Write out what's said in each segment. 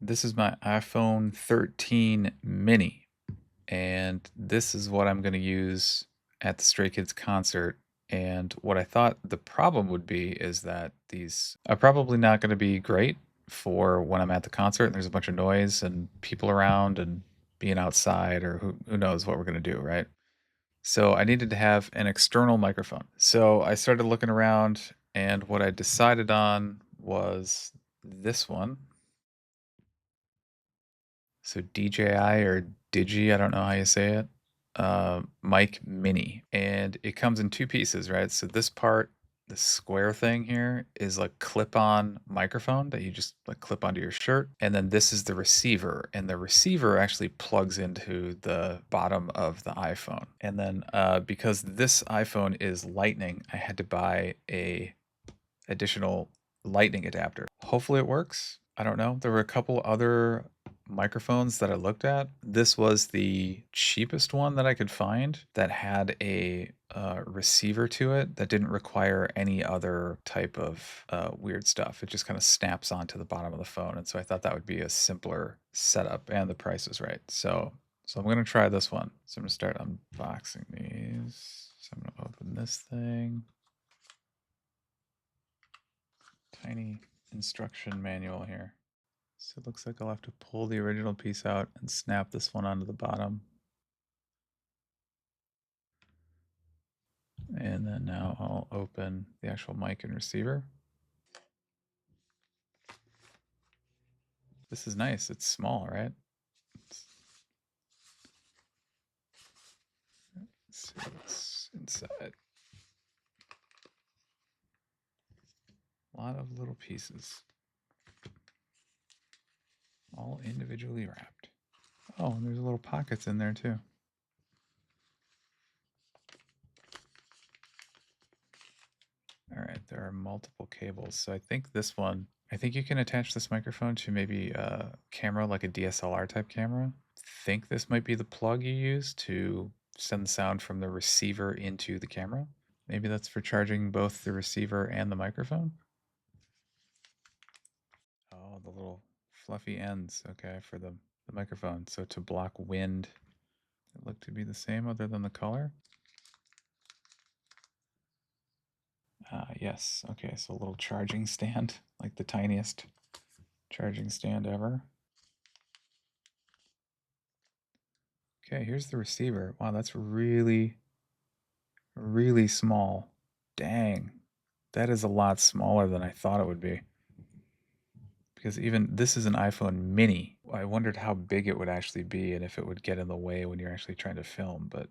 This is my iPhone 13 mini, and this is what I'm going to use at the Stray Kids concert. And what I thought the problem would be is that these are probably not going to be great for when I'm at the concert and there's a bunch of noise and people around and being outside, or who knows what we're going to do, right? So I needed to have an external microphone. So I started looking around, and what I decided on was this one. So DJI or Digi, I don't know how you say it, Mic Mini, and it comes in two pieces, right? So this part, the square thing here, is like clip-on microphone that you just like clip onto your shirt, and then this is the receiver, and the receiver actually plugs into the bottom of the iPhone. And then because this iPhone is Lightning, I had to buy a additional lightning adapter. Hopefully it works. I don't know. There were a couple other microphones that I looked at. This was the cheapest one that I could find that had a receiver to it that didn't require any other type of weird stuff. It just kind of snaps onto the bottom of the phone. And so I thought that would be a simpler setup, and the price is right. So I'm going to try this one. So I'm going to start unboxing these. So I'm going to open this thing. Tiny instruction manual here. So it looks like I'll have to pull the original piece out and snap this one onto the bottom. And then now I'll open the actual mic and receiver. This is nice. It's small, right? Let's see what's inside. A lot of little pieces, all individually wrapped. Oh, and there's little pockets in there too. All right, there are multiple cables. So I think this one, I think you can attach this microphone to maybe a camera, like a DSLR type camera. I think this might be the plug you use to send sound from the receiver into the camera. Maybe that's for charging both the receiver and the microphone. Oh, the little fluffy ends, okay, for the microphone. So to block wind, it looked to be the same other than the color. Yes, okay, so a little charging stand, like the tiniest charging stand ever. Okay, here's the receiver. Wow, that's really, really small. Dang, that is a lot smaller than I thought it would be. Because even this is an iPhone mini. I wondered how big it would actually be and if it would get in the way when you're actually trying to film, but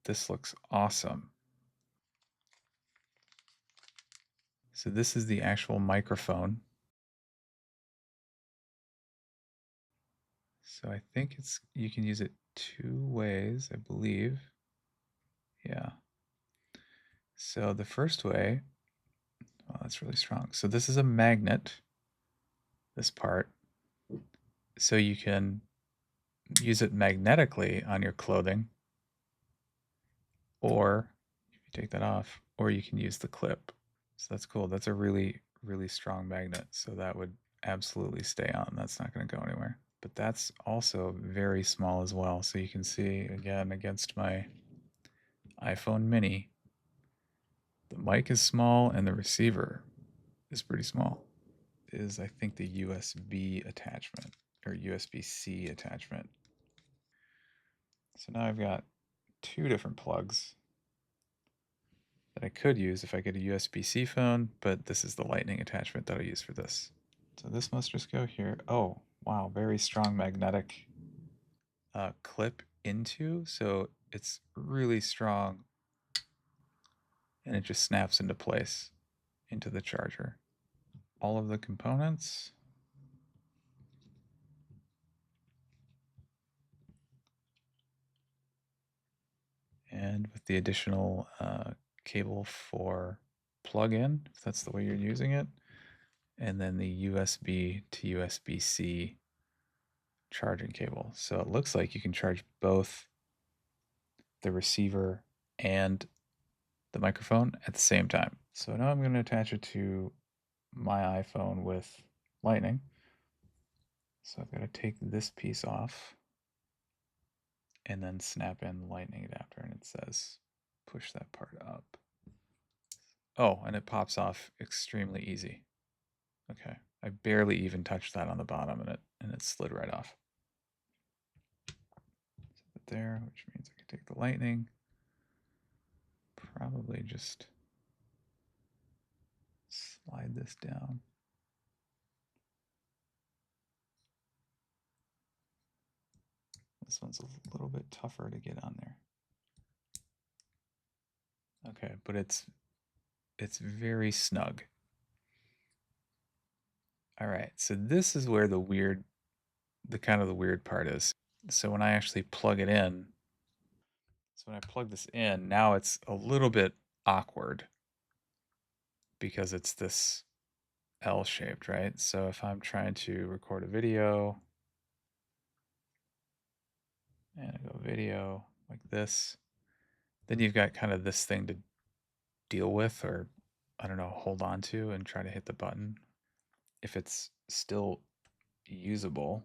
this looks awesome. So this is the actual microphone. So I think you can use it two ways, I believe. Yeah. So the first way, oh, that's really strong. So this is a magnet, this part. So you can use it magnetically on your clothing, or if you take that off, or you can use the clip. So that's cool. That's a really, really strong magnet. So that would absolutely stay on. That's not going to go anywhere. But that's also very small as well. So you can see, again, against my iPhone mini, the mic is small and the receiver is pretty small. Is, I think, the USB attachment or USB-C attachment. So now I've got two different plugs that I could use if I get a USB-C phone, but this is the lightning attachment that I use for this. So this must just go here. Oh, wow, very strong magnetic clip into, so it's really strong, and it just snaps into place into the charger. All of the components. And with the additional cable for plug-in, if that's the way you're using it, and then the USB to USB-C charging cable. So it looks like you can charge both the receiver and the microphone at the same time. So now I'm going to attach it to my iPhone with Lightning. So I've got to take this piece off and then snap in the lightning adapter, and it says push that part up. Oh, and it pops off extremely easy. Okay, I barely even touched that on the bottom, and it slid right off. Set it there, which means I can take the lightning. Probably just slide this down. This one's a little bit tougher to get on there. Okay, but it's very snug. All right, so this is where the weird part is. So when I actually plug it in, so when I plug this in, now it's a little bit awkward because it's this L-shaped, right? So if I'm trying to record a video and I go video like this, then you've got kind of this thing to deal with, or I don't know, hold on to and try to hit the button. If it's still usable,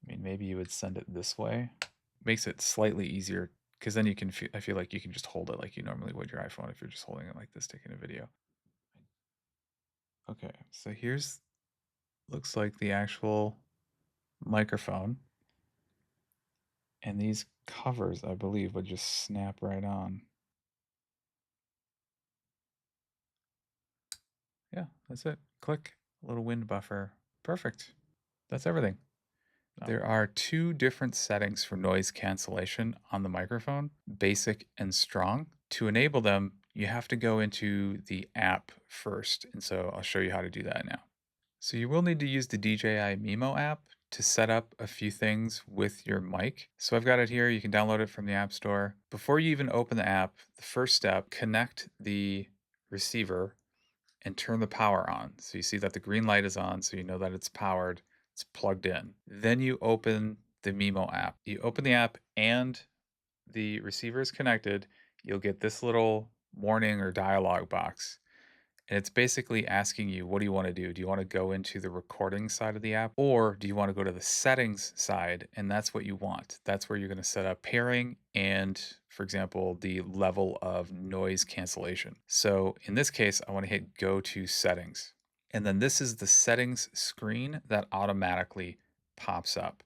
I mean, maybe you would send it this way. Makes it slightly easier because then you can I feel like you can just hold it like you normally would your iPhone if you're just holding it like this, taking a video. Okay, so here's, looks like the actual microphone. And these covers, I believe, would just snap right on. Yeah, that's it. Click, a little wind buffer. Perfect. That's everything. There are two different settings for noise cancellation on the microphone, basic and strong. To enable them, you have to go into the app first, and so I'll show you how to do that now. So you will need to use the DJI Mimo app to set up a few things with your mic. So I've got it here. You can download it from the App Store. Before you even open the app, the first step, connect the receiver and turn the power on. So you see that the green light is on, so you know that it's powered, it's plugged in. Then you open the Mimo app. You open the app and the receiver is connected, you'll get this little warning or dialog box. And it's basically asking you, what do you want to do? Do you want to go into the recording side of the app, or do you want to go to the settings side? And that's what you want. That's where you're going to set up pairing and, for example, the level of noise cancellation. So in this case, I want to hit go to settings. And then this is the settings screen that automatically pops up.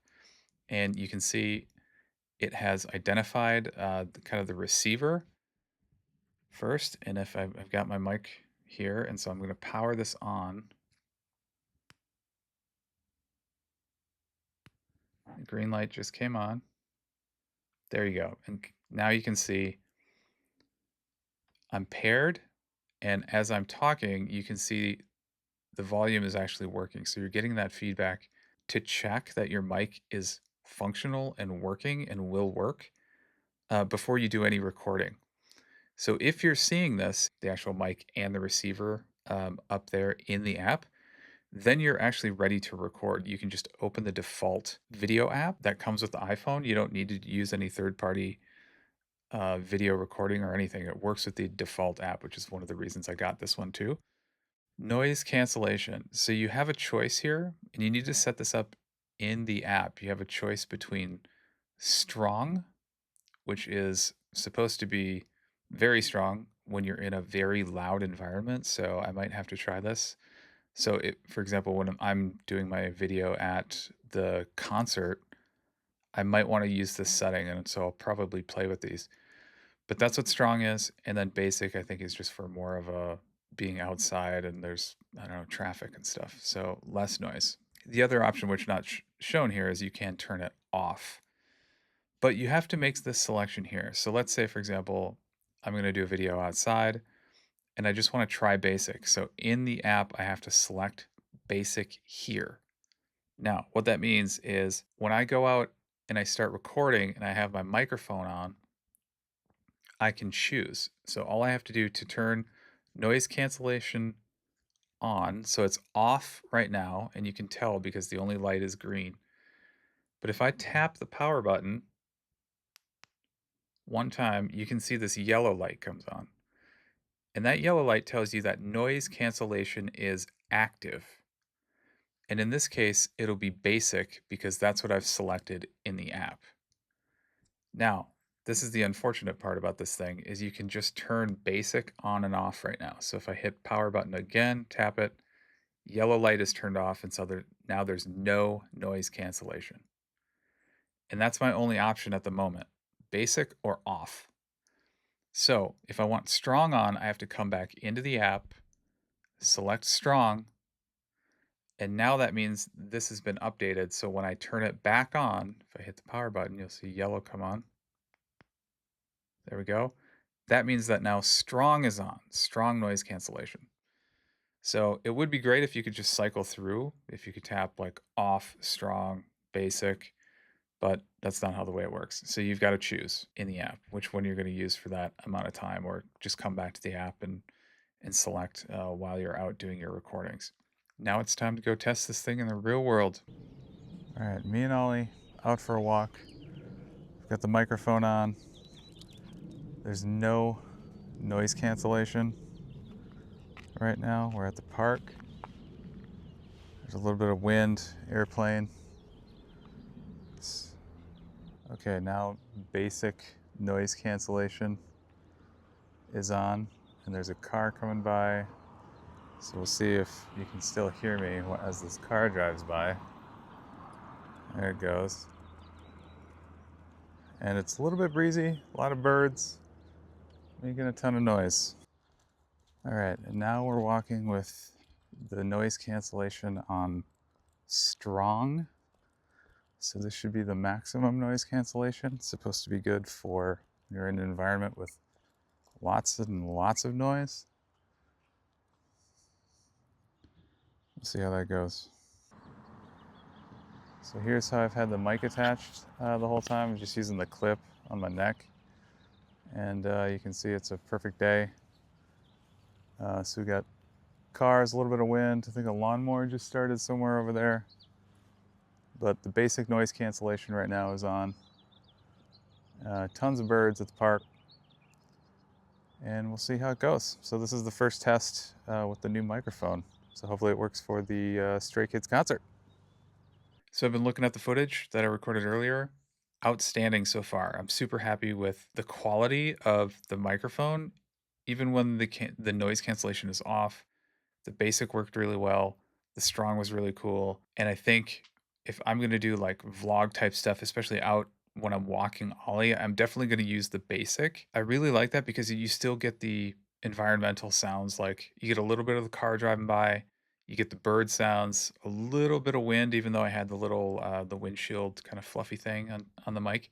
And you can see it has identified kind of the receiver first. And if I've got my mic here, and so I'm going to power this on. The green light just came on. There you go. And now you can see I'm paired, and as I'm talking, you can see the volume is actually working. So you're getting that feedback to check that your mic is functional and working and will work before you do any recording. So if you're seeing this, the actual mic and the receiver up there in the app, then you're actually ready to record. You can just open the default video app that comes with the iPhone. You don't need to use any third-party video recording or anything. It works with the default app, which is one of the reasons I got this one too. Noise cancellation. So you have a choice here, and you need to set this up in the app. You have a choice between strong, which is supposed to be very strong when you're in a very loud environment. So I might have to try this. So, for example, when I'm doing my video at the concert, I might want to use this setting, and so I'll probably play with these. But that's what strong is, and then basic, I think, is just for more of a being outside and there's, I don't know, traffic and stuff, so less noise. The other option, which not shown here, is you can turn it off. But you have to make this selection here. So let's say, for example, I'm going to do a video outside, and I just want to try basic. So in the app, I have to select basic here. Now, what that means is when I go out and I start recording and I have my microphone on, I can choose. So all I have to do to turn noise cancellation on, so it's off right now, and you can tell because the only light is green. But if I tap the power button one time, you can see this yellow light comes on. And that yellow light tells you that noise cancellation is active. And in this case, it'll be basic because that's what I've selected in the app. Now, this is the unfortunate part about this thing is you can just turn basic on and off right now. So if I hit power button again, tap it, yellow light is turned off, and so now there's no noise cancellation. And that's my only option at the moment, basic or off. So if I want strong on, I have to come back into the app, select strong, and now that means this has been updated. So when I turn it back on, if I hit the power button, you'll see yellow come on. There we go. That means that now strong is on, strong noise cancellation. So it would be great if you could just cycle through, if you could tap like off, strong, basic, but that's not how the way it works. So you've got to choose in the app which one you're going to use for that amount of time, or just come back to the app and select while you're out doing your recordings. Now it's time to go test this thing in the real world. All right, me and Ollie out for a walk. We've got the microphone on. There's no noise cancellation right now. We're at the park. There's a little bit of wind, airplane. Okay, now basic noise cancellation is on, and there's a car coming by. So we'll see if you can still hear me as this car drives by. There it goes. And it's a little bit breezy, a lot of birds, making a ton of noise. All right, and now we're walking with the noise cancellation on strong. So this should be the maximum noise cancellation. It's supposed to be good for when you're in an environment with lots and lots of noise. We'll see how that goes. So here's how I've had the mic attached the whole time. I'm just using the clip on my neck. And you can see it's a perfect day. So we got cars, a little bit of wind. I think a lawnmower just started somewhere over there. But the basic noise cancellation right now is on. Tons of birds at the park. And we'll see how it goes. So this is the first test with the new microphone. So hopefully it works for the Stray Kids concert. So I've been looking at the footage that I recorded earlier. Outstanding so far. I'm super happy with the quality of the microphone. Even when the noise cancellation is off, the basic worked really well. The strong was really cool. And I think if I'm going to do like vlog type stuff, especially out when I'm walking Ollie, I'm definitely going to use the basic. I really like that because you still get the environmental sounds. Like you get a little bit of the car driving by, you get the bird sounds, a little bit of wind, even though I had the little the windshield kind of fluffy thing on the mic.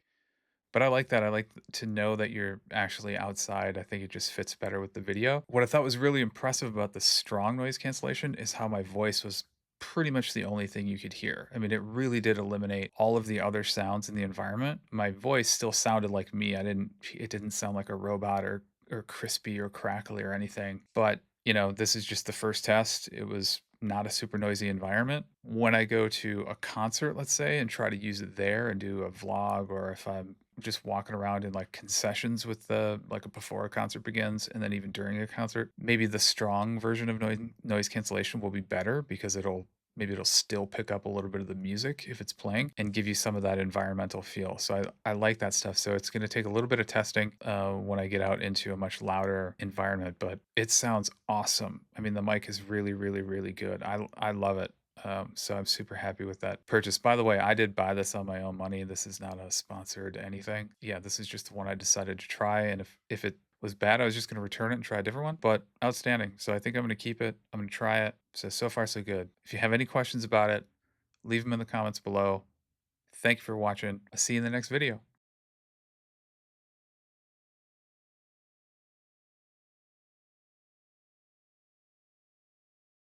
But I like that. I like to know that you're actually outside. I think it just fits better with the video. What I thought was really impressive about the strong noise cancellation is how my voice was pretty much the only thing you could hear. I mean, it really did eliminate all of the other sounds in the environment. My voice still sounded like me. It didn't sound like a robot or crispy or crackly or anything. But, this is just the first test. It was not a super noisy environment. When I go to a concert, let's say, and try to use it there and do a vlog, or if I'm just walking around in like concessions with before a concert begins and then even during a concert, maybe the strong version of noise cancellation will be better because maybe it'll still pick up a little bit of the music if it's playing and give you some of that environmental feel. So I like that stuff. So it's going to take a little bit of testing when I get out into a much louder environment, but it sounds awesome. I mean, the mic is really, really, really good. I love it. So I'm super happy with that purchase. By the way, I did buy this on my own money. This is not a sponsored anything. Yeah, this is just the one I decided to try. And if it was bad, I was just going to return it and try a different one. But outstanding. So I think I'm going to keep it. I'm going to try it. So far, so good. If you have any questions about it, leave them in the comments below. Thank you for watching. I'll see you in the next video.